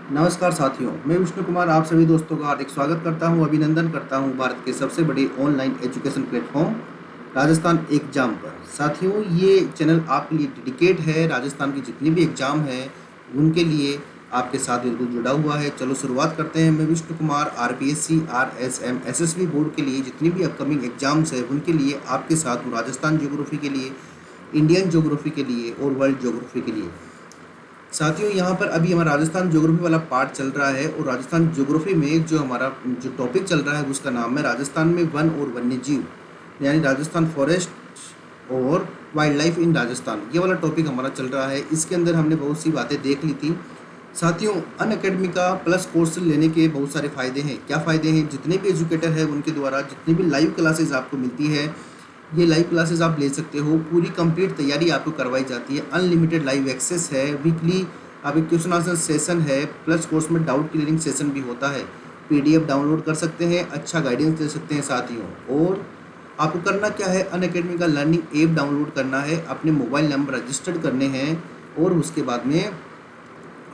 नमस्कार साथियों, मैं विष्णु कुमार आप सभी दोस्तों का हार्दिक स्वागत करता हूं, अभिनंदन करता हूं भारत के सबसे बड़े online education platform Rajasthan exam पर। साथियों, ये चैनल आपके लिए डेडिकेट है, राजस्थान की जितनी भी एग्जाम है उनके लिए आपके साथ बिल्कुल जुड़ा हुआ है। चलो शुरुआत करते हैं। मैं Vishnu Kumar RPSC, RSM, SSB board के लिए जितनी भी अपकमिंग एग्जाम्स है उनके लिए आपके साथ हूँ। राजस्थान ज्योग्राफी के लिए, इंडियन ज्योग्राफी के लिए और वर्ल्ड ज्योग्राफी के लिए। साथियों, यहाँ पर अभी हमारा राजस्थान ज्योग्राफी वाला पार्ट चल रहा है और राजस्थान ज्योग्राफी में जो हमारा जो टॉपिक चल रहा है उसका नाम है राजस्थान में वन और वन्य जीव, यानी राजस्थान फॉरेस्ट और वाइल्ड लाइफ इन राजस्थान। ये वाला टॉपिक हमारा चल रहा है। इसके अंदर हमने बहुत सी बातें देख ली थी। साथियों, अन अकेडमी का प्लस कोर्स लेने के बहुत सारे फ़ायदे हैं। क्या फ़ायदे हैं? जितने भी एजुकेटर हैं उनके द्वारा जितनी भी लाइव क्लासेज आपको मिलती है, ये लाइव क्लासेस आप ले सकते हो। पूरी कंप्लीट तैयारी आपको करवाई जाती है। अनलिमिटेड लाइव एक्सेस है। वीकली आपके क्वेश्चन आंसर सेशन है, प्लस कोर्स में डाउट क्लियरिंग सेशन भी होता है। पीडीएफ डाउनलोड कर सकते हैं, अच्छा गाइडेंस दे सकते हैं साथियों। और आपको करना क्या है, अन अकेडमी का लर्निंग ऐप डाउनलोड करना है, अपने मोबाइल नंबर रजिस्टर्ड करने हैं और उसके बाद में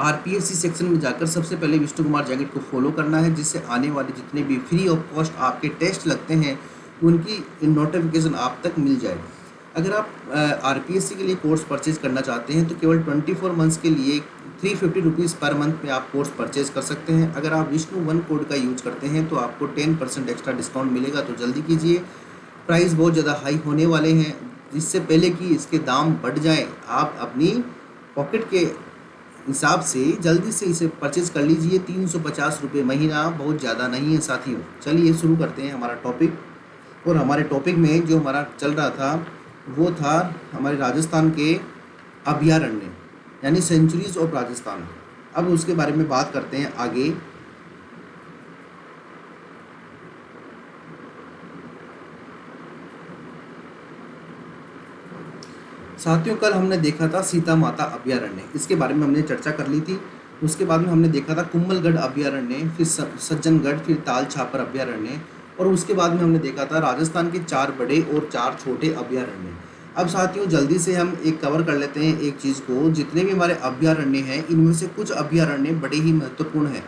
आरपीएससी सेक्शन में जाकर सबसे पहले विष्णु कुमार जैकेट को फॉलो करना है, जिससे आने वाले जितने भी फ्री ऑफ कॉस्ट आपके टेस्ट लगते हैं उनकी नोटिफिकेशन आप तक मिल जाए। अगर आप आरपीएससी के लिए कोर्स परचेज करना चाहते हैं तो केवल 24 मंथ्स के लिए 350 रुपीज़ पर मंथ में आप कोर्स परचेज कर सकते हैं। अगर आप विष्णु वन कोड का यूज करते हैं तो आपको 10% एक्स्ट्रा डिस्काउंट मिलेगा, तो जल्दी कीजिए। प्राइस बहुत ज़्यादा हाई होने वाले हैं, जिससे पहले कि इसके दाम बढ़ जाएं आप अपनी पॉकेट के हिसाब से जल्दी से इसे परचेज कर लीजिए। 350 रुपये महीना बहुत ज़्यादा नहीं है साथियों। चलिए शुरू करते हैं हमारा टॉपिक। और हमारे टॉपिक में जो हमारा चल रहा था वो था हमारे राजस्थान के अभयारण्य, यानी सेंचुरीज ऑफ राजस्थान। अब उसके बारे में बात करते हैं आगे। साथियों, कल हमने देखा था सीता माता अभयारण्य, इसके बारे में हमने चर्चा कर ली थी। उसके बाद में हमने देखा था कुम्भलगढ़ अभयारण्य, फिर सज्जनगढ़, फिर ताल छापर अभयारण्य, और उसके बाद में हमने देखा था राजस्थान के 4 बड़े और 4 छोटे अभयारण्य। अब साथियों, जल्दी से हम एक कवर कर लेते हैं एक चीज़ को। जितने भी हमारे अभयारण्य हैं इनमें से कुछ अभयारण्य बड़े ही महत्वपूर्ण हैं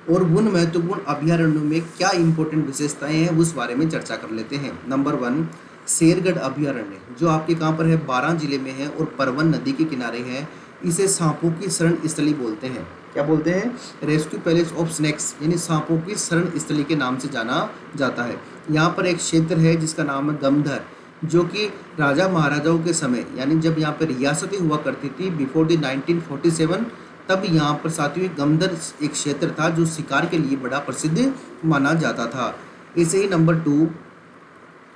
और उन महत्वपूर्ण अभयारण्यों में क्या इंपॉर्टेंट विशेषताएं हैं उस बारे में चर्चा कर लेते हैं। नंबर 1, शेरगढ़ अभयारण्य, जो आपके कहाँ पर है, 12 जिले में है और परवन नदी के किनारे है। इसे सांपों की शरण स्थली बोलते हैं। क्या बोलते हैं? रेस्क्यू पैलेस ऑफ स्नेक्स, यानी सांपों की शरण स्थली के नाम से जाना जाता है। यहाँ पर एक क्षेत्र है जिसका नाम है गमधर, जो कि राजा महाराजाओं के समय, यानी जब यहाँ पर रियासतें हुआ करती थी बिफोर द 1947, तब यहाँ पर साथियों गमधर एक क्षेत्र था जो शिकार के लिए बड़ा प्रसिद्ध माना जाता था। ऐसे ही नंबर 2,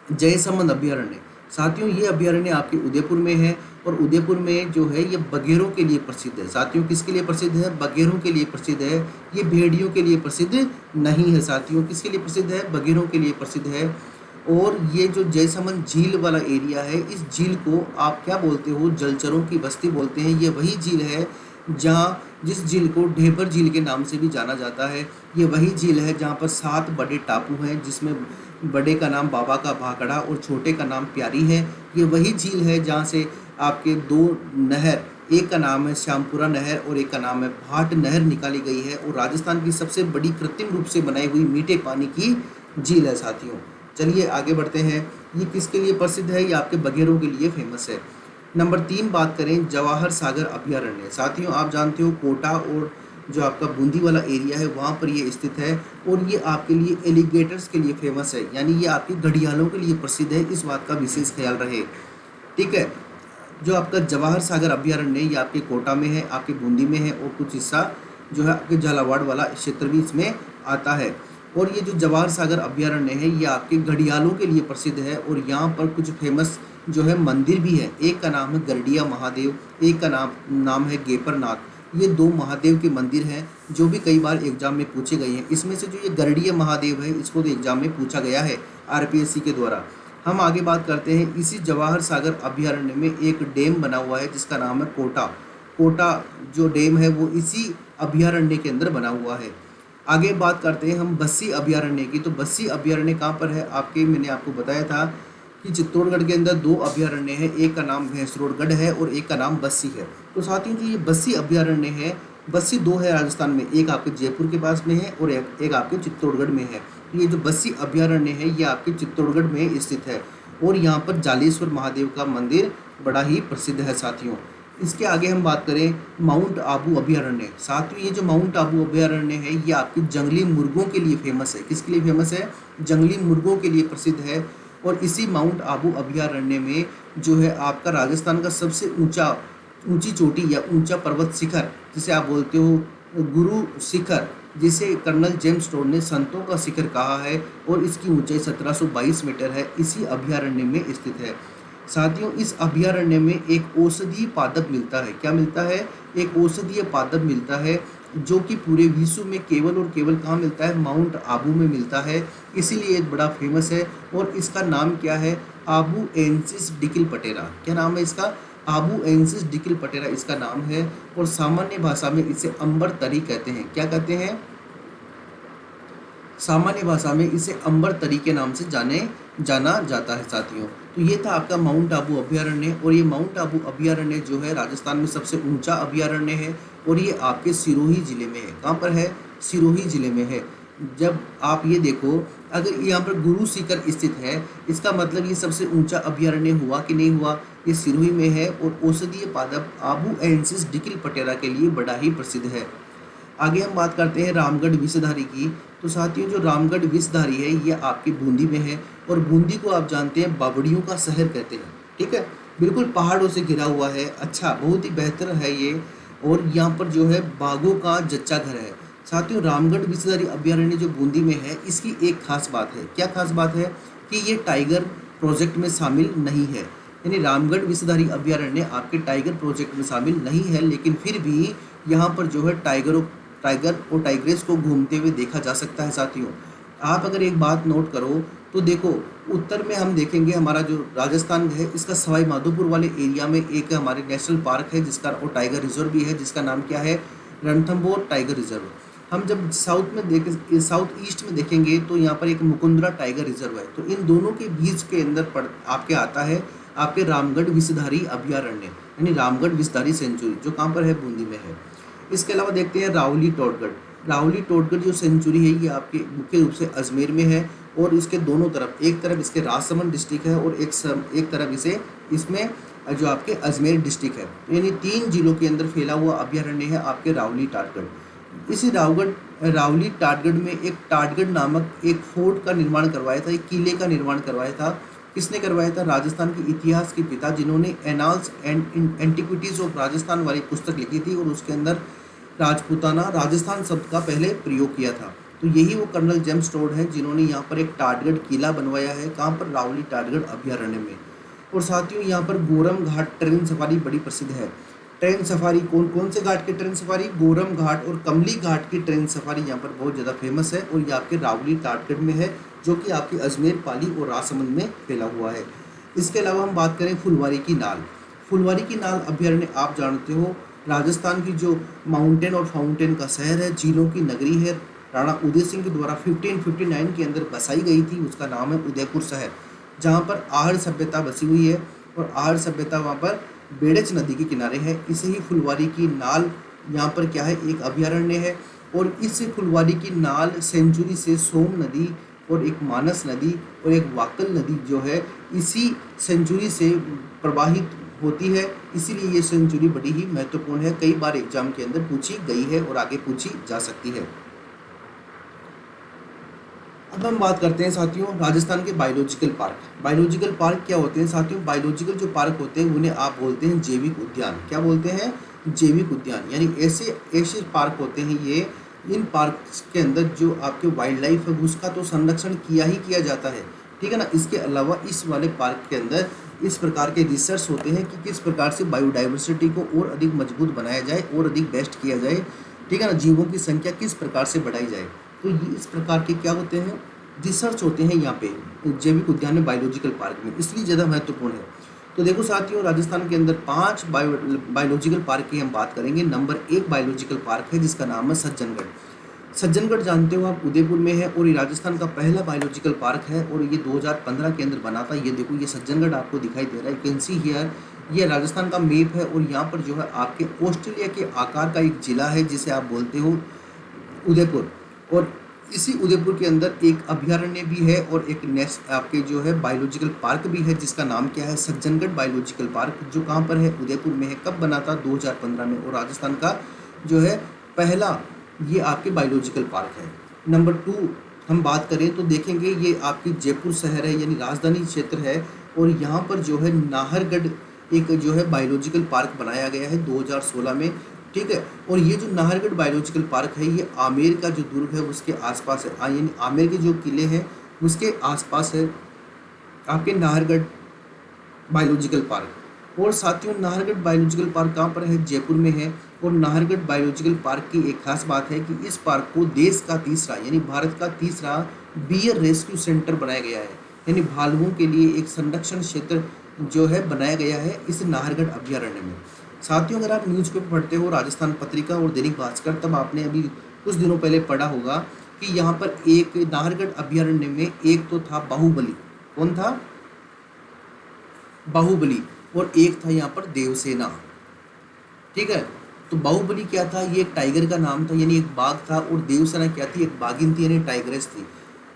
जयसमंद अभयारण्य। साथियों, ये अभयारण्य आपके उदयपुर में है और उदयपुर में जो है ये बगेरों के लिए प्रसिद्ध है। साथियों, किसके लिए प्रसिद्ध है? बगेरों के लिए प्रसिद्ध है। ये भेड़ियों के लिए प्रसिद्ध नहीं है साथियों। किसके लिए प्रसिद्ध है? बगेरों के लिए प्रसिद्ध है। और ये जो जयसमंद झील वाला एरिया है, इस झील को आप क्या बोलते हो? जलचरों की बस्ती बोलते हैं। ये वही झील है जहाँ जिस झील को ढेबर झील के नाम से भी जाना जाता है। ये वही झील है जहाँ पर 7 बड़े टापू हैं, जिसमें बड़े का नाम बाबा का भाखड़ा और छोटे का नाम प्यारी है। ये वही झील है जहाँ से आपके 2 नहर, एक का नाम है श्यामपुरा नहर और एक का नाम है भाट नहर, निकाली गई है और राजस्थान की सबसे बड़ी कृत्रिम रूप से बनाई हुई मीठे पानी की झील है साथियों। चलिए आगे बढ़ते हैं। ये किसके लिए प्रसिद्ध है? ये आपके बगेरों के लिए फेमस है। नंबर 3 बात करें, जवाहर सागर अभयारण्य। साथियों, आप जानते हो कोटा और जो आपका बूंदी वाला एरिया है वहाँ पर ये स्थित है और ये आपके लिए एलिगेटर्स के लिए फेमस है, यानी ये आपकी घड़ियालों के लिए प्रसिद्ध है। इस बात का विशेष ख्याल रहे, ठीक है। जो आपका जवाहर सागर अभयारण्य ये आपके कोटा में है, आपके बूंदी में है और कुछ हिस्सा जो है आपके झालावाड़ वाला क्षेत्र भी इसमें आता है। और ये जो जवाहर सागर अभयारण्य है ये आपके घड़ियालों के लिए प्रसिद्ध है और यहाँ पर कुछ फेमस जो है मंदिर भी है। एक का नाम है गरडिया महादेव, एक का नाम है गेपरनाथ। ये 2 महादेव के मंदिर हैं जो भी कई बार एग्जाम में पूछे गए हैं। इसमें से जो ये गरडिया महादेव है इसको तो एग्जाम में पूछा गया है आरपीएससी के द्वारा। हम आगे बात करते हैं। इसी जवाहर सागर अभयारण्य में एक डैम बना हुआ है जिसका नाम है कोटा। कोटा जो डैम है वो इसी अभयारण्य के अंदर बना हुआ है। आगे बात करते हैं हम बस्सी अभयारण्य की। तो बस्सी अभयारण्य कहाँ पर है? मैंने आपको बताया था कि चित्तौड़गढ़ के अंदर 2 अभयारण्य हैं, एक का नाम भैंसरोडगढ़ है और एक का नाम बस्सी है। तो साथियों, जो ये बस्सी अभयारण्य है बस्सी दो है राजस्थान में, एक आपके जयपुर के पास में है और एक आपके चित्तौड़गढ़ में है। तो ये जो बस्सी अभ्यारण्य है ये आपके चित्तौड़गढ़ में स्थित है और यहाँ पर जालेश्वर महादेव का मंदिर बड़ा ही प्रसिद्ध है साथियों। इसके आगे हम बात करें माउंट आबू अभ्यारण्य। साथियों ये जो माउंट आबू अभ्यारण्य है ये आपके जंगली मुर्गों के लिए फेमस है। किसके लिए फेमस है? जंगली मुर्गों के लिए प्रसिद्ध है। और इसी माउंट आबू अभ्यारण्य में जो है आपका राजस्थान का सबसे ऊंची चोटी या ऊंचा पर्वत शिखर, जिसे आप बोलते हो गुरु शिखर, जिसे कर्नल जेम्स टोड ने संतों का शिखर कहा है और इसकी ऊंचाई 1722 मीटर है, इसी अभ्यारण्य में स्थित है। साथियों इस अभ्यारण्य में एक औषधीय पादप मिलता है। क्या मिलता है? एक औषधीय पादप मिलता है जो कि पूरे विश्व में केवल और केवल कहाँ मिलता है? माउंट आबू में मिलता है, इसीलिए बड़ा फेमस है। और इसका नाम क्या है? आबू एंसिस डिकिलपटेरा। क्या नाम है इसका? आबू एंसिस डिकिलपटेरा इसका नाम है। और सामान्य भाषा में इसे अंबर तरी कहते हैं। क्या कहते हैं? सामान्य भाषा में इसे अंबर तरी के नाम से जाना जाता है साथियों। तो ये था आपका माउंट आबू अभ्यारण्य। और ये माउंट आबू अभ्यारण्य जो है राजस्थान में सबसे ऊंचा अभ्यारण्य है और ये आपके सिरोही जिले में है। कहाँ पर है? सिरोही जिले में है। जब आप ये देखो, अगर यहाँ पर गुरु शिखर स्थित है, इसका मतलब ये सबसे ऊंचा अभ्यारण्य हुआ कि नहीं हुआ? ये सिरोही में है और औषधीय पादप आबू एंसिस डिकिलपटेरा के लिए बड़ा ही प्रसिद्ध है। आगे हम बात करते हैं रामगढ़ विषधारी की। तो साथियों जो रामगढ़ विषधारी है ये आपकी बूंदी में है और बूंदी को आप जानते हैं बावड़ियों का शहर कहते हैं। ठीक है, बिल्कुल पहाड़ों से घिरा हुआ है। अच्छा, बहुत ही बेहतर है ये। और यहाँ पर जो है बाघों का जच्चा घर है। साथियों रामगढ़ विषधारी अभ्यारण्य जो बूंदी में है इसकी एक खास बात है। क्या खास बात है? कि ये टाइगर प्रोजेक्ट में शामिल नहीं है। यानी रामगढ़ विषधारी अभ्यारण्य आपके टाइगर प्रोजेक्ट में शामिल नहीं है, लेकिन फिर भी यहाँ पर जो है टाइगर और टाइग्रेस को घूमते हुए देखा जा सकता है साथियों। आप अगर एक बात नोट करो तो देखो, उत्तर में हम देखेंगे हमारा जो राजस्थान है इसका सवाई माधोपुर वाले एरिया में एक हमारे नेशनल पार्क है जिसका और टाइगर रिजर्व भी है, जिसका नाम क्या है? Ranthambore tiger reserve. हम जब साउथ ईस्ट में देखेंगे तो यहाँ पर एक मुकुंदरा टाइगर रिजर्व है। तो इन दोनों के बीच के अंदर आपके आता है आपके रामगढ़ विषधारी अभ्यारण्य, यानी रामगढ़ विषधारी सेंचुरी, जो कहाँ पर है? बूंदी में है। इसके अलावा देखते हैं रावली टोडगढ़। रावली टोडगढ़ जो सेंचुरी है ये आपके मुख्य रूप से अजमेर में है और इसके दोनों तरफ, एक तरफ इसके राजसमंद डिस्ट्रिक्ट है और एक तरफ इसमें जो आपके अजमेर डिस्ट्रिक्ट है। यानी 3 जिलों के अंदर फैला हुआ अभ्यारण्य है आपके रावली टाटगढ़। इसी रावली टाटगढ़ में एक टाटगढ़ नामक एक फोर्ट का निर्माण करवाया था, एक किले का निर्माण करवाया था। किसने करवाया था? राजस्थान के इतिहास के पिता, जिन्होंने annals and antiquities of Rajasthan वाली पुस्तक लिखी थी और उसके अंदर राजपूताना राजस्थान शब्द का पहले प्रयोग किया था। तो यही वो कर्नल जेम्स टोड है जिन्होंने यहाँ पर एक टाटगढ़ किला बनवाया है। कहाँ पर? रावली टाटगढ़ अभ्यारण्य में। और साथियों यहाँ पर गोरम घाट ट्रेन सफारी बड़ी प्रसिद्ध है। ट्रेन सफारी कौन कौन से घाट की ट्रेन सफारी? गोरम घाट और कमली घाट की ट्रेन सफारी यहाँ पर बहुत ज़्यादा फेमस है और ये आपके रावली टाटगढ़ में है, जो कि आपके अजमेर, पाली और राजसमंद में फैला हुआ है। इसके अलावा हम बात करें फुलवारी की नाल। फुलवारी की नाल अभ्यारण्य आप जानते हो राजस्थान की जो माउंटेन और फाउंटेन का शहर है, झीलों की नगरी है, राणा उदय सिंह के द्वारा 1559 के अंदर बसाई गई थी। उसका नाम है उदयपुर शहर, जहाँ पर आहड़ सभ्यता बसी हुई है और आहड़ सभ्यता वहाँ पर बेड़च नदी के किनारे है। इसे ही फुलवारी की नाल यहाँ पर क्या है? एक अभ्यारण्य है। और इस फुलवारी की नाल सेंचुरी से सोम नदी और एक मानस नदी और एक वाकल नदी जो है इसी सेंचुरी से प्रवाहित होती है, इसीलिए ये सेंचुरी बड़ी ही महत्वपूर्ण है। कई बार एग्जाम के अंदर पूछी गई है और आगे पूछी जा सकती है। अब हम बात करते हैं साथियों राजस्थान के बायोलॉजिकल पार्क। बायोलॉजिकल पार्क क्या होते हैं साथियों? बायोलॉजिकल जो पार्क होते हैं उन्हें आप बोलते हैं जैविक उद्यान। क्या बोलते हैं? जैविक उद्यान। यानी ऐसे पार्क होते हैं ये, इन पार्क के अंदर जो आपके वाइल्ड लाइफ है उसका तो संरक्षण किया जाता है, ठीक है ना। इसके अलावा इस वाले पार्क के अंदर इस प्रकार के रिसर्च होते हैं कि किस प्रकार से बायोडाइवर्सिटी को और अधिक मजबूत बनाया जाए और अधिक बेस्ट किया जाए, ठीक है ना। जीवों की संख्या किस प्रकार से बढ़ाई जाए, तो ये इस प्रकार के क्या होते हैं? रिसर्च होते हैं यहाँ पे जैविक उद्यान में, बायोलॉजिकल पार्क में, इसलिए ज़्यादा महत्वपूर्ण है। तो देखो साथियों राजस्थान के अंदर 5 बायोलॉजिकल पार्क की हम बात करेंगे। नंबर 1 बायोलॉजिकल पार्क है जिसका नाम है सज्जनगढ़। सज्जनगढ़ जानते हो आप उदयपुर में है और ये राजस्थान का पहला बायोलॉजिकल पार्क है और ये 2015 के अंदर बना था। ये देखो ये सज्जनगढ़ आपको दिखाई दे रहा है, यू कैन सी हियर ये राजस्थान का मैप है और यहाँ पर जो है आपके ऑस्ट्रेलिया के आकार का एक जिला है जिसे आप बोलते हो उदयपुर। और इसी उदयपुर के अंदर एक अभयारण्य भी है और एक नेस्ट आपके जो है बायोलॉजिकल पार्क भी है जिसका नाम क्या है, सज्जनगढ़ बायोलॉजिकल पार्क, जो कहाँ पर है, उदयपुर में है। कब बना था, 2015 में, और राजस्थान का जो है पहला ये आपके बायोलॉजिकल पार्क है। नंबर 2 हम बात करें तो देखेंगे ये आपकी जयपुर शहर है यानी राजधानी क्षेत्र है, और यहाँ पर जो है नाहरगढ़ एक जो है बायोलॉजिकल पार्क बनाया गया है 2016 में, ठीक है। और ये जो नाहरगढ़ बायोलॉजिकल पार्क है ये आमेर का जो दुर्ग है उसके आसपास है, यानी आमेर के जो किले हैं उसके आसपास है आपके नाहरगढ़ बायोलॉजिकल पार्क। और साथियों नाहरगढ़ बायोलॉजिकल पार्क कहाँ पर है, जयपुर में है। और नाहरगढ़ बायोलॉजिकल पार्क की एक खास बात है कि इस पार्क को देश का तीसरा यानी भारत का तीसरा बियर रेस्क्यू सेंटर बनाया गया है, यानी भालुओं के लिए एक संरक्षण क्षेत्र जो है बनाया गया है इस नाहरगढ़ अभयारण्य में। साथियों अगर आप न्यूज़पेपर पढ़ते हो, राजस्थान पत्रिका और दैनिक भास्कर, तब आपने अभी कुछ दिनों पहले पढ़ा होगा कि यहाँ पर एक नाहरगढ़ अभयारण्य में एक तो था बाहुबली, कौन था, बाहुबली, और एक था यहाँ पर देवसेना, ठीक है। तो बाहुबली क्या था, ये एक टाइगर का नाम था यानी एक बाघ था, और देवसेना क्या थी, एक बाघिन थी यानी टाइग्रेस थी।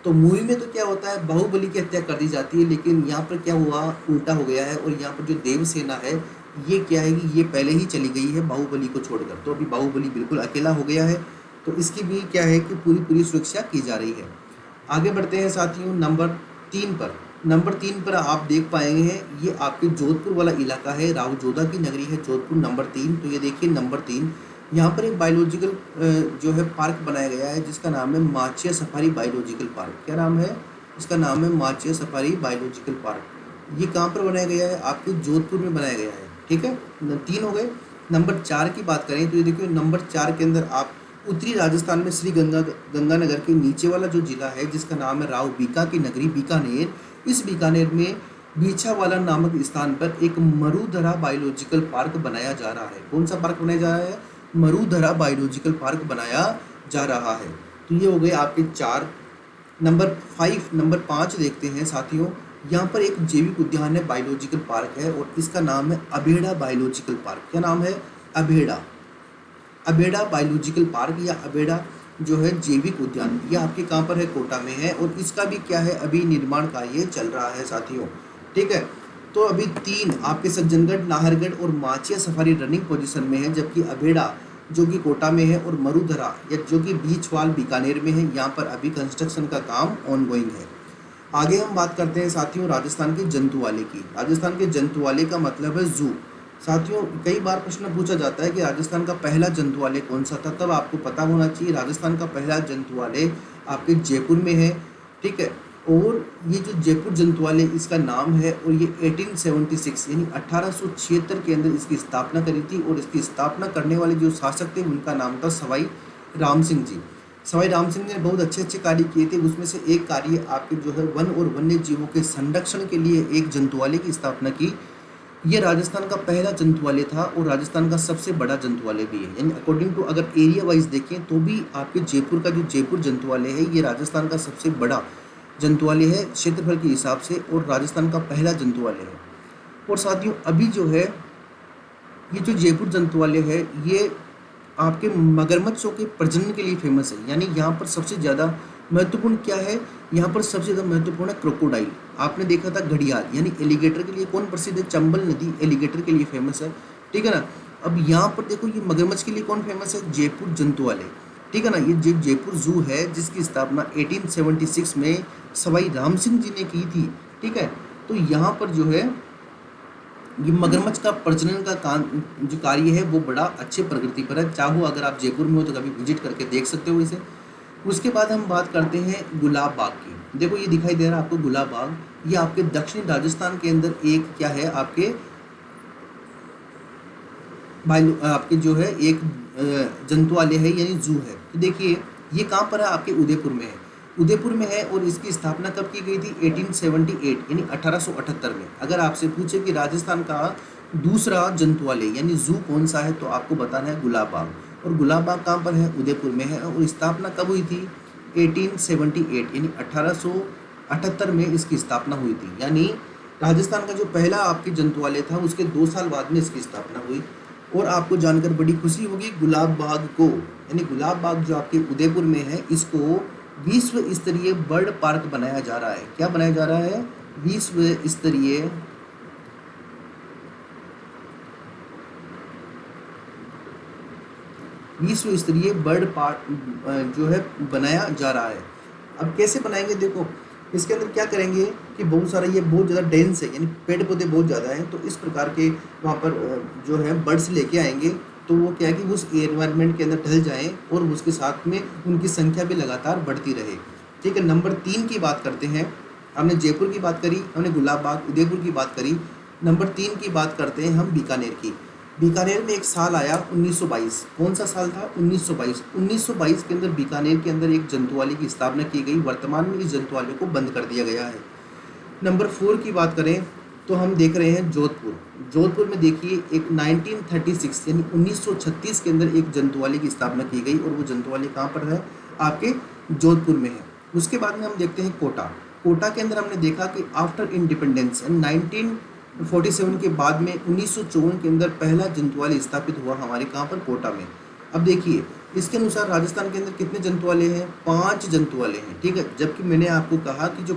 तो मूवी में तो क्या होता है, बाहुबली की हत्या कर दी जाती है, लेकिन यहाँ पर क्या हुआ, उल्टा हो गया है। और यहाँ पर जो देवसेना है ये क्या है कि ये पहले ही चली गई है बाहुबली को छोड़कर, तो अभी बाहुबली बिल्कुल अकेला हो गया है। तो इसकी भी क्या है कि पूरी पूरी सुरक्षा की जा रही है। आगे बढ़ते हैं साथियों नंबर 3 पर। नंबर 3 पर आप देख पाएंगे ये आपके जोधपुर वाला इलाका है, राव जोधा की नगरी है जोधपुर, नंबर 3। तो ये देखिए नंबर 3, यहाँ पर एक बायोलॉजिकल जो है पार्क बनाया गया है जिसका नाम है माचिया सफारी बायोलॉजिकल पार्क। क्या नाम है इसका, नाम है माचिया सफारी बायोलॉजिकल पार्क। ये कहाँ पर बनाया गया है, आपके जोधपुर में बनाया गया है, ठीक है। 3 हो गए। नंबर 4 की बात करें तो ये देखिए नंबर 4 के अंदर आप उत्तरी राजस्थान में श्री गंगानगर के नीचे वाला जो जिला है जिसका नाम है राव बीका की नगरी बीकानेर। इस बीकानेर में बीछावाला नामक स्थान पर एक मरुधरा बायोलॉजिकल पार्क बनाया जा रहा है। कौन सा पार्क बनाया जा रहा है, मरुधरा बायोलॉजिकल पार्क बनाया जा रहा है। तो ये हो गए आपके 4। नंबर 5 देखते हैं साथियों। यहाँ पर एक जैविक उद्यान है, बायोलॉजिकल पार्क है, और इसका नाम है अभेड़ा बायोलॉजिकल पार्क। क्या नाम है, अभेड़ा बायोलॉजिकल पार्क या अभेड़ा जो है जैविक उद्यान। ये आपके कहाँ पर है, कोटा में है, और इसका भी क्या है, अभी निर्माण कार्य चल रहा है साथियों, ठीक है। तो अभी 3 आपके सज्जनगढ़, नाहरगढ़ और माचिया सफारी रनिंग पोजीशन में है, जबकि अभेड़ा जो कि कोटा में है और मरुधरा या जो कि बीछवाल बीकानेर में है, यहाँ पर अभी कंस्ट्रक्शन का काम ऑनगोइंग है। आगे हम बात करते हैं साथियों राजस्थान के जंतुवाले की। राजस्थान के जंतुवाले का मतलब है जू। साथियों कई बार प्रश्न पूछा जाता है कि राजस्थान का पहला जंतुवालय कौन सा था, तब आपको पता होना चाहिए राजस्थान का पहला जंतुवालय आपके जयपुर में है, ठीक है। और ये जो जयपुर जंतुवालय इसका नाम है, और ये 1876 यानी 1876 के अंदर इसकी स्थापना करी थी, और इसकी स्थापना करने वाले जो शासक थे उनका नाम था सवाई राम सिंह जी। सवाई राम सिंह ने बहुत अच्छे अच्छे कार्य किए थे, उसमें से एक कार्य आपके जो है वन और वन्य जीवों के संरक्षण के लिए एक जंतुवालय की स्थापना की। ये राजस्थान का पहला जंतुवालय था और राजस्थान का सबसे बड़ा जंतुवालय भी है, यानी अकॉर्डिंग टू अगर एरिया वाइज देखें तो भी आपके जयपुर का जो जयपुर जंतुवालय है ये राजस्थान का सबसे बड़ा जंतुवालय है क्षेत्रफल के हिसाब से, और राजस्थान का पहला जंतुवालय है। और साथियों अभी जो है ये जो जयपुर जंतुवालय है ये आपके मगरमच्छों के प्रजनन के लिए फेमस है, यानी यहाँ पर सबसे ज़्यादा महत्वपूर्ण क्या है, यहाँ पर सबसे ज़्यादा महत्वपूर्ण है क्रोकोडाइल। आपने देखा था घड़ियाल यानी एलिगेटर के लिए कौन प्रसिद्ध है, चंबल नदी एलिगेटर के लिए फेमस है, ठीक है ना। अब यहाँ पर देखो ये मगरमच्छ के लिए कौन फेमस है, जयपुर जंतुवालय, ठीक है ना। ये जयपुर जू है जिसकी स्थापना 1876 में सवाई राम सिंह जी ने की थी, ठीक है। तो यहाँ पर जो है ये मगरमच्छ का प्रजनन का काम जो कार्य है वो बड़ा अच्छे प्रगति पर है। चाहो अगर आप जयपुर में हो तो कभी विजिट करके देख सकते हो इसे। उसके बाद हम बात करते हैं गुलाब बाग की। देखो ये दिखाई दे रहा है आपको गुलाब बाग, ये आपके दक्षिणी राजस्थान के अंदर एक क्या है आपके आपके जो है एक जंतुवालय है यानी जू है। तो देखिए ये कहाँ पर है, आपके उदयपुर में है, उदयपुर में है। और इसकी स्थापना कब की गई थी, 1878 यानी 1878 में। अगर आपसे पूछे कि राजस्थान का दूसरा जंतुवालय यानी जू कौन सा है तो आपको बताना है गुलाब बाग। और गुलाब बाग कहाँ पर है, उदयपुर में है। और स्थापना कब हुई थी, 1878 यानी 1878 में इसकी स्थापना हुई थी। यानी राजस्थान का जो पहला आपके जंतुआलय था उसके 2 साल बाद में इसकी स्थापना हुई। और आपको जानकर बड़ी खुशी होगी, गुलाब बाग को, यानी गुलाब बाग जो आपके उदयपुर में है, इसको विश्व स्तरीय बर्ड पार्क बनाया जा रहा है। क्या बनाया जा रहा है? विश्व स्तरीय बर्ड पार्क जो है बनाया जा रहा है। अब कैसे बनाएंगे? देखो, इसके अंदर क्या करेंगे कि बहुत सारा, ये बहुत ज़्यादा डेंस है, यानी पेड़ पौधे बहुत ज़्यादा हैं, तो इस प्रकार के वहाँ पर जो है बर्ड्स लेके आएंगे, तो वो क्या है कि उस एनवायरनमेंट के अंदर ढल जाएं और उसके साथ में उनकी संख्या भी लगातार बढ़ती रहे। ठीक है, नंबर 3 की बात करते हैं। हमने जयपुर की बात करी, हमने गुलाब बाग उदयपुर की बात करी। नंबर 3 की बात करते हैं हम बीकानेर की। बीकानेर में एक साल आया 1922। कौन सा साल था? 1922। 1922 के अंदर बीकानेर के अंदर एक जंतुआलय की स्थापना की गई। वर्तमान में इस जंतुआलय को बंद कर दिया गया है। नंबर 4 की बात करें तो हम देख रहे हैं जोधपुर। जोधपुर में देखिए एक 1936 यानी 1936 के अंदर एक जंतुआलय की स्थापना की गई, और वो जंतुआलय कहाँ पर है? आपके जोधपुर में है। उसके बाद में हम देखते हैं कोटा। कोटा के अंदर हमने देखा कि आफ्टर इंडिपेंडेंस 1947 के बाद में 1954 के अंदर पहला जंतुआलय स्थापित हुआ हमारे कहाँ पर? कोटा में। अब देखिए, इसके अनुसार राजस्थान के अंदर कितने जंतुआलय हैं? 5 जंतुआलय हैं। ठीक है, जबकि मैंने आपको कहा कि जो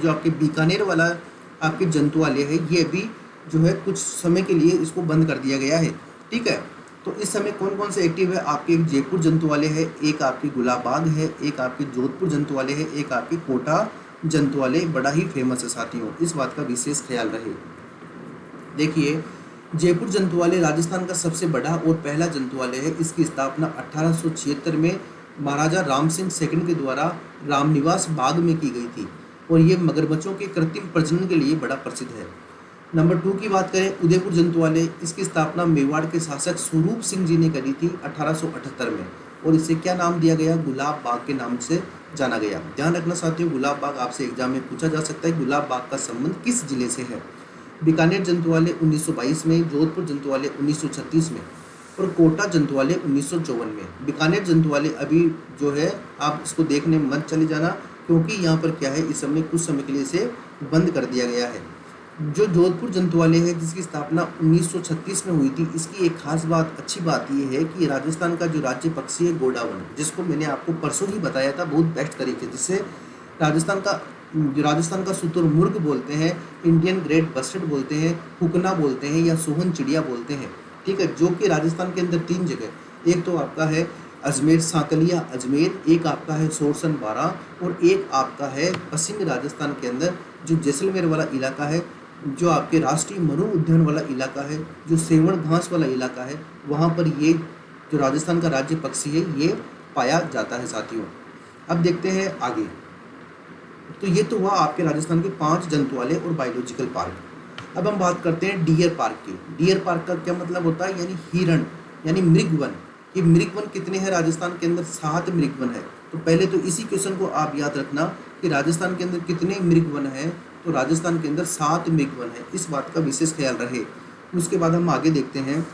आपके बीकानेर वाला आपके जंतुआलय है, ये अभी जो है कुछ समय के लिए इसको बंद कर दिया गया है। ठीक है, तो इस समय कौन कौन से एक्टिव है? आपके एक जयपुर जंतुआलय है, एक आपकी गुलाब बाग है, एक आपकी जोधपुर जंतुआलय है, एक आपकी कोटा जंतुआलय बड़ा ही फेमस है साथियों, इस बात का विशेष ख्याल रहे। देखिए, जयपुर जंतुआलय राजस्थान का सबसे बड़ा और पहला जंतुआलय है। इसकी स्थापना 1876 में महाराजा राम सिंह सेकंड के द्वारा रामनिवास बाग में की गई थी, और ये मगरमच्छों के कृत्रिम प्रजनन के लिए बड़ा प्रसिद्ध है। नंबर 2 की बात करें, उदयपुर जंतुआलय, इसकी स्थापना मेवाड़ के शासक स्वरूप सिंह जी ने करी थी 1878 में, और इसे क्या नाम दिया गया? गुलाब बाग के नाम से जाना गया। ध्यान रखना साथियों, गुलाब बाग आपसे एग्जाम में पूछा जा सकता है, गुलाब बाग का संबंध किस जिले से है? बीकानेर जंतुआलय 1922 में, जोधपुर जंतुआलय 1936 में, और कोटा जंतुआलय 1954 में। बीकानेर जंतुआलय अभी जो है आप इसको देखने मत चले जाना, क्योंकि यहाँ पर क्या है, इस समय कुछ समय के लिए इसे बंद कर दिया गया है। जो जोधपुर जंतुआलय है, जिसकी स्थापना 1936 में हुई थी, इसकी एक खास बात, अच्छी बात यह है कि राजस्थान का जो राज्य पक्षी है गोडावन, जिसको मैंने आपको परसों ही बताया था बहुत बेस्ट तरीके, जिससे राजस्थान का शुतुरमुर्ग बोलते हैं, इंडियन ग्रेट बस्टर्ड बोलते हैं, हुकना बोलते हैं, या सोहन चिड़िया बोलते हैं। ठीक है, जो कि राजस्थान के अंदर 3 जगह, एक तो आपका है अजमेर सांकलिया अजमेर, एक आपका है सोरसन बारा, और एक आपका है पश्चिमी राजस्थान के अंदर जो जैसलमेर वाला इलाका है, जो आपके राष्ट्रीय मनु उद्यान वाला इलाका है, जो सेवण घास वाला इलाका है, वहाँ पर ये जो राजस्थान का राज्य पक्षी है ये पाया जाता है साथियों। अब देखते हैं आगे। तो ये तो हुआ आपके राजस्थान के 5 जंतुआलय और बायोलॉजिकल पार्क। अब हम बात करते हैं डियर पार्क की। डियर पार्क का क्या मतलब होता है? यानी हिरण, यानी मृगवन। ये मृगवन कितने हैं राजस्थान के अंदर? 7 मृगवन है। तो पहले तो इसी क्वेश्चन को आप याद रखना कि राजस्थान के अंदर कितने मृगवन है, तो राजस्थान के अंदर 7 मृगवन है, इस बात का विशेष ख्याल रहे। उसके बाद हम आगे देखते हैं।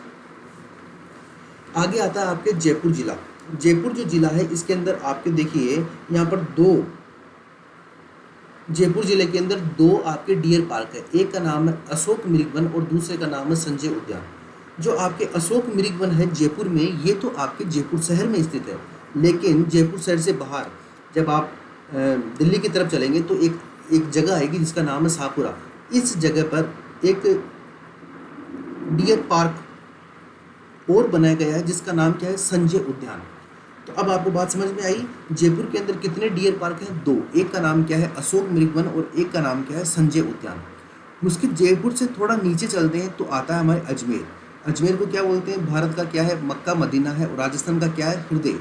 आगे आता है आपके जयपुर जिला। जयपुर जो जिला है इसके अंदर आपके देखिए यहाँ पर जयपुर जिले के अंदर 2 आपके डियर पार्क है। एक का नाम है अशोक मृगवन और दूसरे का नाम है संजय उद्यान। जो आपके अशोक मृगवन है जयपुर में, ये तो आपके जयपुर शहर में स्थित है, लेकिन जयपुर शहर से बाहर जब आप दिल्ली की तरफ चलेंगे तो एक जगह आएगी जिसका नाम है शाहपुरा। इस जगह पर एक डियर पार्क और बनाया गया है जिसका नाम क्या है? संजय उद्यान। तो अब आपको बात समझ में आई, जयपुर के अंदर कितने डियर पार्क हैं? 2। एक का नाम क्या है? अशोक मृगवन, और एक का नाम क्या है? संजय उद्यान। उसके जयपुर से थोड़ा नीचे चलते हैं तो आता है हमारे अजमेर। अजमेर को क्या बोलते हैं? भारत का क्या है? मक्का मदीना है, और राजस्थान का क्या है? हृदय।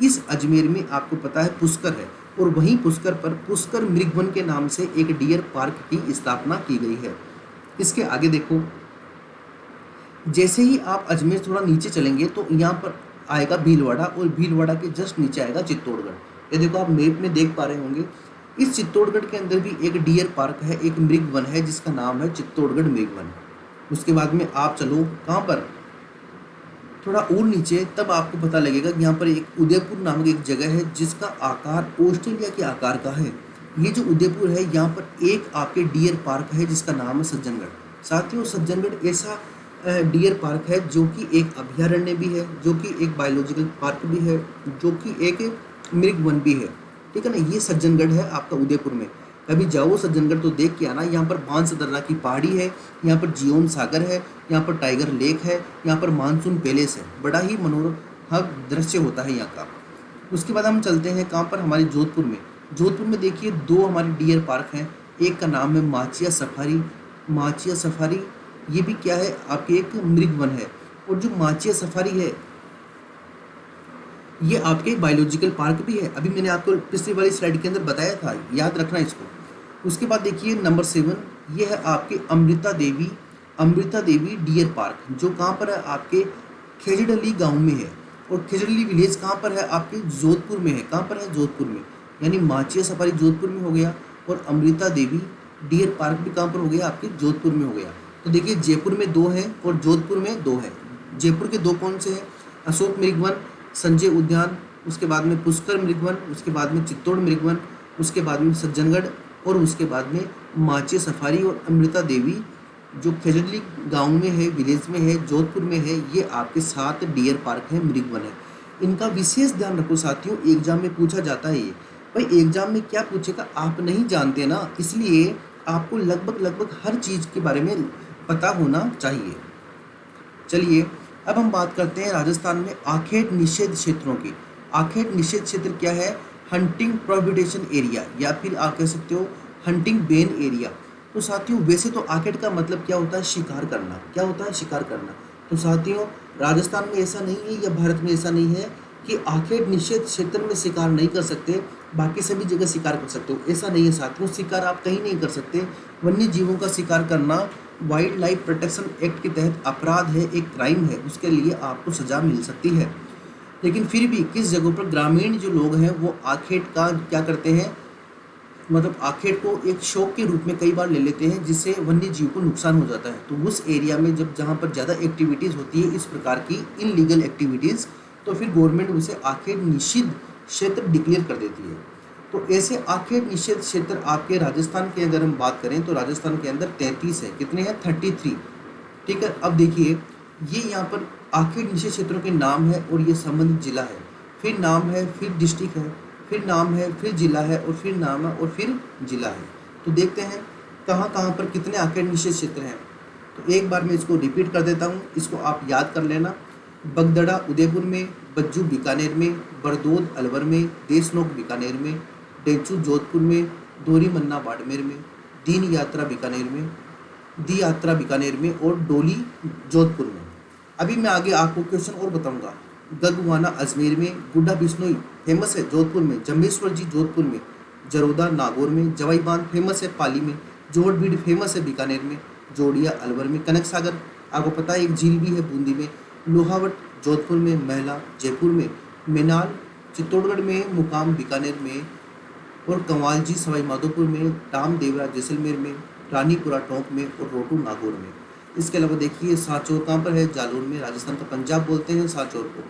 इस अजमेर में आपको पता है पुष्कर है, और वहीं पुष्कर पर पुष्कर मृगवन के नाम से एक डियर पार्क की स्थापना की गई है। इसके आगे देखो, जैसे ही आप अजमेर थोड़ा नीचे चलेंगे तो यहाँ पर आएगा भीलवाड़ा, और भीलवाड़ा के जस्ट नीचे आएगा चित्तौड़गढ़। ये देखो आप मैप में देख पा रहे होंगे। इस चित्तौड़गढ़ के अंदर भी एक डियर पार्क है, एक मृगवन है जिसका नाम है चित्तौड़गढ़ मृगवन। उसके बाद में आप चलो कहाँ पर, थोड़ा और नीचे, तब आपको पता लगेगा कि यहाँ पर एक उदयपुर नामक एक जगह है जिसका आकार ऑस्ट्रेलिया के आकार का है। ये जो उदयपुर है, यहाँ पर एक आपके डियर पार्क है जिसका नाम है सज्जनगढ़। साथियों, सज्जनगढ़ ऐसा डियर पार्क है जो कि एक अभयारण्य भी है, जो कि एक बायोलॉजिकल पार्क भी है, जो कि एक मृग वन भी है। ठीक है ना, ये सज्जनगढ़ है आपका उदयपुर में। कभी जाओ सज्जनगढ़ तो देख के आना। यहाँ पर बांसदर्रा की पहाड़ी है, यहाँ पर जियोन सागर है, यहाँ पर टाइगर लेक है, यहाँ पर मानसून पैलेस है। बड़ा ही मनोरम दृश्य होता है यहाँ का। उसके बाद हम चलते हैं कहाँ पर, हमारे जोधपुर में। जोधपुर में देखिए दो हमारे डियर पार्क हैं। एक का नाम है माचिया सफारी। माचिया सफारी ये भी क्या है, आपके एक मृग वन है। और जो माचिया सफारी है ये आपके बायोलॉजिकल पार्क भी है। अभी मैंने आपको पिछली वाली स्लाइड के अंदर बताया था, याद रखना इसको। उसके बाद देखिए नंबर 7, ये है आपके अमृता देवी डियर पार्क, जो कहाँ पर है, आपके खेजड़ली गांव में है। और खेजड़ली विलेज कहाँ पर है, आपके जोधपुर में है। कहाँ पर है, जोधपुर में। यानी माचिया सफारी जोधपुर में हो गया, और अमृता देवी डियर पार्क भी कहाँ पर हो गया, आपके जोधपुर में हो गया। तो देखिए जयपुर में 2 हैं और जोधपुर में 2 हैं। जयपुर के 2 कौन से हैं, अशोक मृगवन, संजय उद्यान, उसके बाद में पुष्कर मृगवन, उसके बाद में चित्तौड़ मृगवन, उसके बाद में सज्जनगढ़, और उसके बाद में माचिया सफारी और अमृता देवी जो खेजड़ली गांव में है, विलेज में है, जोधपुर में है। ये आपके 7 डियर पार्क है, मृगवन है। इनका विशेष ध्यान रखो साथियों, एग्जाम में पूछा जाता है ये। भाई एग्जाम में क्या पूछेगा आप नहीं जानते ना, इसलिए आपको लगभग हर चीज़ के बारे में पता होना चाहिए। चलिए अब हम बात करते हैं राजस्थान में आखेट निषेध क्षेत्रों की। आखेट निषेध क्षेत्र क्या है, हंटिंग प्रोहिबिटेशन एरिया, या फिर आप कह सकते हो हंटिंग बैन एरिया। तो साथियों वैसे तो आखेट का मतलब क्या होता है, शिकार करना। क्या होता है, शिकार करना। तो साथियों राजस्थान में ऐसा नहीं है या भारत में ऐसा नहीं है कि आखेट निषेध क्षेत्र में शिकार नहीं कर सकते, बाकी सभी जगह शिकार कर सकते हो, ऐसा नहीं है साथियों। शिकार आप कहीं नहीं कर सकते। वन्य जीवों का शिकार करना वाइल्ड लाइफ प्रोटेक्शन एक्ट के तहत अपराध है, एक क्राइम है, उसके लिए आपको सजा मिल सकती है। लेकिन फिर भी किस जगहों पर ग्रामीण जो लोग हैं वो आखेट का क्या करते हैं, मतलब आखेट को एक शौक के रूप में कई बार ले लेते हैं, जिससे वन्य जीव को नुकसान हो जाता है। तो उस एरिया में जब जहाँ पर ज़्यादा एक्टिविटीज़ होती है इस प्रकार की इनलीगल एक्टिविटीज़, तो फिर गवर्नमेंट उसे आखेट निषिद्ध क्षेत्र डिक्लेयर कर देती है। तो ऐसे आखेट निषेध क्षेत्र आपके राजस्थान के अंदर हम बात करें तो राजस्थान के अंदर 33 है। कितने हैं, 33। ठीक है, अब देखिए ये यहाँ पर आखेट निषेध क्षेत्रों के नाम है और ये संबंधित जिला है, फिर नाम है, फिर डिस्ट्रिक्ट है, फिर नाम है, फिर जिला है, और फिर नाम है, और फिर जिला है। तो देखते हैं कहाँ कहाँ पर कितने आखेट निषेध क्षेत्र हैं। तो एक बार मैं इसको रिपीट कर देता हूँ, इसको आप याद कर लेना। बगदड़ा उदयपुर में, बज्जू बीकानेर में, बरदोद अलवर में, देशनोक बीकानेर में, डेंचू जोधपुर में, दोरी मन्ना बाड़मेर में, दीन यात्रा बीकानेर में, दी यात्रा बीकानेर में, और डोली जोधपुर में। अभी मैं आगे आपको क्वेश्चन और बताऊंगा। गगवाना अजमेर में, गुड्डा बिश्नोई फेमस है जोधपुर में, जम्बेश्वर जी जोधपुर में, जरोदा नागौर में, जवाई बांध फेमस है पाली में, जोड़बीड़ फेमस है बीकानेर में, जोड़िया अलवर में, कनक सागर आपको पता है एक झील भी है बूंदी में, लोहावट जोधपुर में, महला जयपुर में, मेनाल चित्तौड़गढ़ में, मुकाम बीकानेर में, और कंवालजी सवाई माधोपुर में, टाम देवरा जैसलमेर में, रानीपुरा टोंक में, और रोटू नागौर में। इसके अलावा देखिए सांचौर कहाँ पर है, जालौर में, राजस्थान का पंजाब बोलते हैं सांचौर को,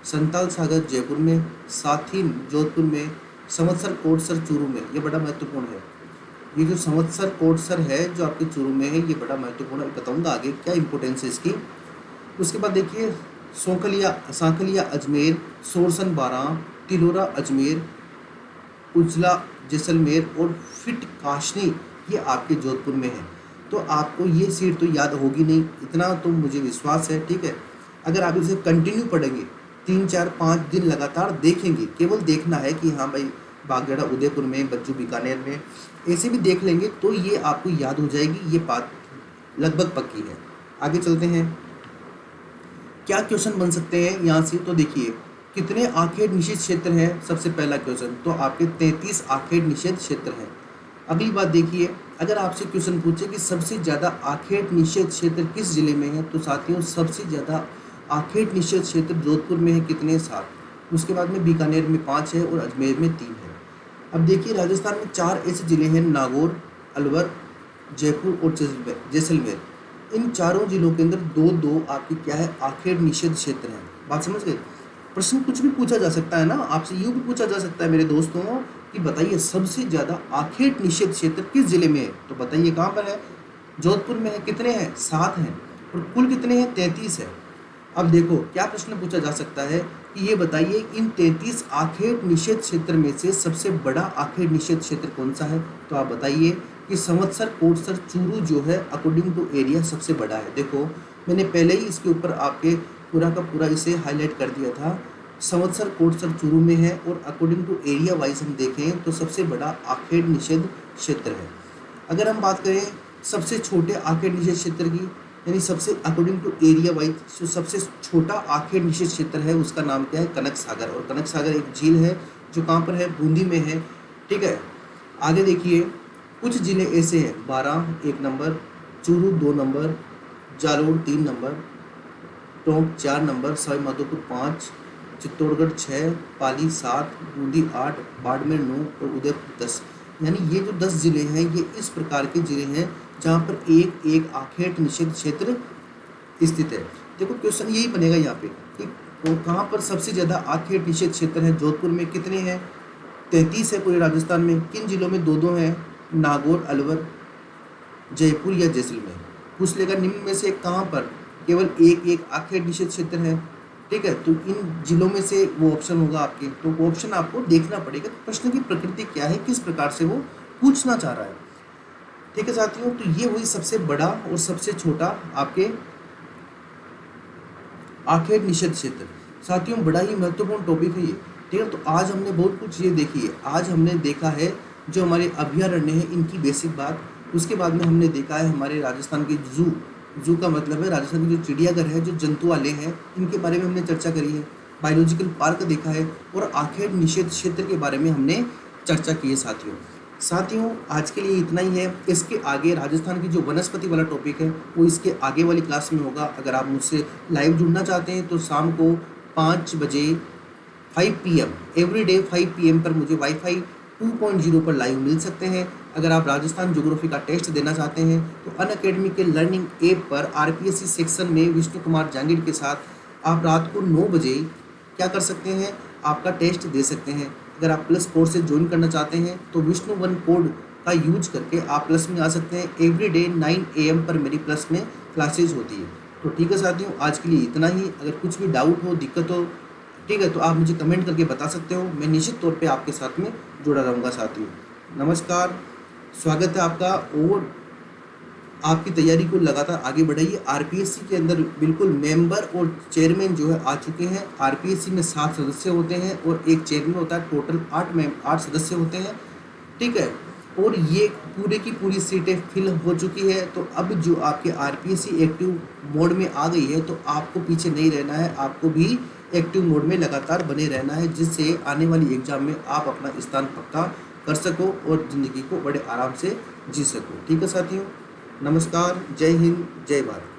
संताल सागर जयपुर में, साथीन जोधपुर में, संवत्सर कोटसर चूरू में। ये बड़ा महत्वपूर्ण है। ये जो संवत्सर कोटसर है जो आपके चूरू में है, ये बड़ा महत्वपूर्ण है, बताऊंगा आगे क्या इंपॉर्टेंस है इसकी। उसके बाद देखिए सांखलिया अजमेर, सोरसन बारां, तिलोरा अजमेर, उजला जैसलमेर, और फिट काशनी ये आपके जोधपुर में है। तो आपको ये सीट तो याद होगी नहीं, इतना तो मुझे विश्वास है। ठीक है, अगर आप इसे कंटिन्यू पढ़ेंगे 3 4 5 दिन लगातार देखेंगे, केवल देखना है कि हाँ भाई बागगढ़ा उदयपुर में, बज्जू बीकानेर में, ऐसे भी देख लेंगे तो ये आपको याद हो जाएगी, ये बात लगभग पक्की है। आगे चलते हैं, क्या क्वेश्चन बन सकते हैं यहाँ से। तो देखिए कितने आखेट निषेध क्षेत्र हैं, सबसे पहला क्वेश्चन तो आपके 33 आखेट निषेध क्षेत्र हैं। अगली बात देखिए, अगर आपसे क्वेश्चन पूछे कि सबसे ज़्यादा आखेट निषेध क्षेत्र किस जिले में है, तो साथियों सबसे ज़्यादा आखेट निषेध क्षेत्र जोधपुर में है, कितने, 7। उसके बाद में बीकानेर में 5 है, और अजमेर में 3 है। अब देखिए राजस्थान में 4 ऐसे जिले हैं, नागौर, अलवर, जयपुर और जैसलमेर। इन चारों जिलों के अंदर 2-2 आपकी क्या है, आखेट निषेध क्षेत्र हैं। बात समझ गए। प्रश्न कुछ भी पूछा जा सकता है ना आपसे, यूँ भी पूछा जा सकता है मेरे दोस्तों कि बताइए सबसे ज़्यादा आखेट निषेध क्षेत्र किस जिले में है, तो बताइए कहाँ पर है। जोधपुर में है। कितने हैं, 7 हैं। और कुल कितने हैं, 33 है। अब देखो क्या प्रश्न पूछा जा सकता है कि ये बताइए इन 33 आखेट निषेध क्षेत्र में से सबसे बड़ा आखेट निषेध क्षेत्र कौन सा है, तो आप बताइए कि संवत्सर कोटसर चूरू जो है अकॉर्डिंग टू एरिया सबसे बड़ा है। देखो मैंने पहले ही इसके ऊपर आपके पूरा का पूरा इसे हाईलाइट कर दिया था। संवत्सर कोटसर चूरू में है और अकॉर्डिंग टू एरिया वाइज हम देखें तो सबसे बड़ा आखेट निषेध क्षेत्र है। अगर हम बात करें सबसे छोटे आखेट निषेध क्षेत्र की, यानी सबसे अकॉर्डिंग टू एरिया वाइज जो सबसे छोटा आखेट निषेध क्षेत्र है उसका नाम क्या है, कनक सागर। और कनक सागर एक झील है जो कहाँ पर है, बूंदी में है। ठीक है, आगे देखिए कुछ जिले ऐसे हैं, 12 1 number, Churu 2 number, Jalore 3 number, Tonk 4 number, Sawai Madhopur 5, Chittorgarh 6, पाली 7, बूंदी 8, बाड़मेर 9 और उदयपुर 10। यानी ये जो 10 जिले हैं ये इस प्रकार के जिले हैं जहाँ पर एक एक आखेट निषेध क्षेत्र स्थित है। देखो क्वेश्चन यही बनेगा यहाँ पे कि वो कहाँ पर सबसे ज़्यादा आखेट निषेध क्षेत्र है। जोधपुर में कितने हैं, 33 है पूरे राजस्थान में। किन जिलों में 2-2 हैं, नागौर, अलवर, जयपुर या जैसलमेर। पूछ लेगा निम्न में से कहाँ पर केवल एक एक आखेट निषेध क्षेत्र है। ठीक है, तो इन जिलों में से वो ऑप्शन होगा आपके, तो वो ऑप्शन आपको देखना पड़ेगा प्रश्न की प्रकृति क्या है, किस प्रकार से वो पूछना चाह रहा है। ठीक है साथियों, तो ये हुई सबसे बड़ा और सबसे छोटा आपके आखेट निषेध क्षेत्र। साथियों बड़ा ही महत्वपूर्ण टॉपिक है ये। ठीक है, तो आज हमने बहुत कुछ ये देखी है। आज हमने देखा है जो हमारे अभ्यारण्य है इनकी बेसिक बात। उसके बाद में हमने देखा है हमारे राजस्थान के जू का मतलब है राजस्थान के जो चिड़ियाघर है, जो जंतुआलय हैं, इनके बारे में हमने चर्चा करी है। बायोलॉजिकल पार्क देखा है और आखेट निषेध क्षेत्र के बारे में हमने चर्चा की है। साथियों आज के लिए इतना ही है। इसके आगे राजस्थान की जो वनस्पति वाला टॉपिक है वो इसके आगे वाली क्लास में होगा। अगर आप मुझसे लाइव जुड़ना चाहते हैं तो शाम को 5 बजे 5 PM एवरीडे 5 PM पर मुझे वाईफाई 2.0 पर लाइव मिल सकते हैं। अगर आप राजस्थान ज्योग्राफी का टेस्ट देना चाहते हैं तो अनअकैडमी के लर्निंग ऐप पर RPSC सेक्शन में विष्णु कुमार जांगिड़ के साथ आप रात को 9 बजे क्या कर सकते हैं, आपका टेस्ट दे सकते हैं। अगर आप प्लस कोर्स से ज्वाइन करना चाहते हैं तो विष्णु 1 कोड का यूज करके आप प्लस में आ सकते हैं। एवरीडे 9 AM पर मेरी प्लस में क्लासेज होती है। तो ठीक है साथियों, आज के लिए इतना ही। अगर कुछ भी डाउट हो, दिक्कत हो, ठीक है, तो आप मुझे कमेंट करके बता सकते हो। मैं निश्चित तौर पे आपके साथ में जुड़ा रहूँगा साथियों। नमस्कार, स्वागत है आपका और आपकी तैयारी को लगातार आगे बढ़ाइए। RPSC के अंदर बिल्कुल मेंबर और चेयरमैन जो है आ चुके हैं। RPSC में 7 सदस्य होते हैं और एक चेयरमैन होता है। टोटल 8 सदस्य होते हैं। ठीक है, और ये पूरे की पूरी सीटें फिल हो चुकी है। तो अब जो आपके RPSC एक्टिव मोड में आ गई है तो आपको पीछे नहीं रहना है, आपको भी एक्टिव मोड में लगातार बने रहना है, जिससे आने वाली एग्जाम में आप अपना स्थान पक्का कर सको और ज़िंदगी को बड़े आराम से जी सको। ठीक है साथियों, नमस्कार, जय हिंद, जय भारत।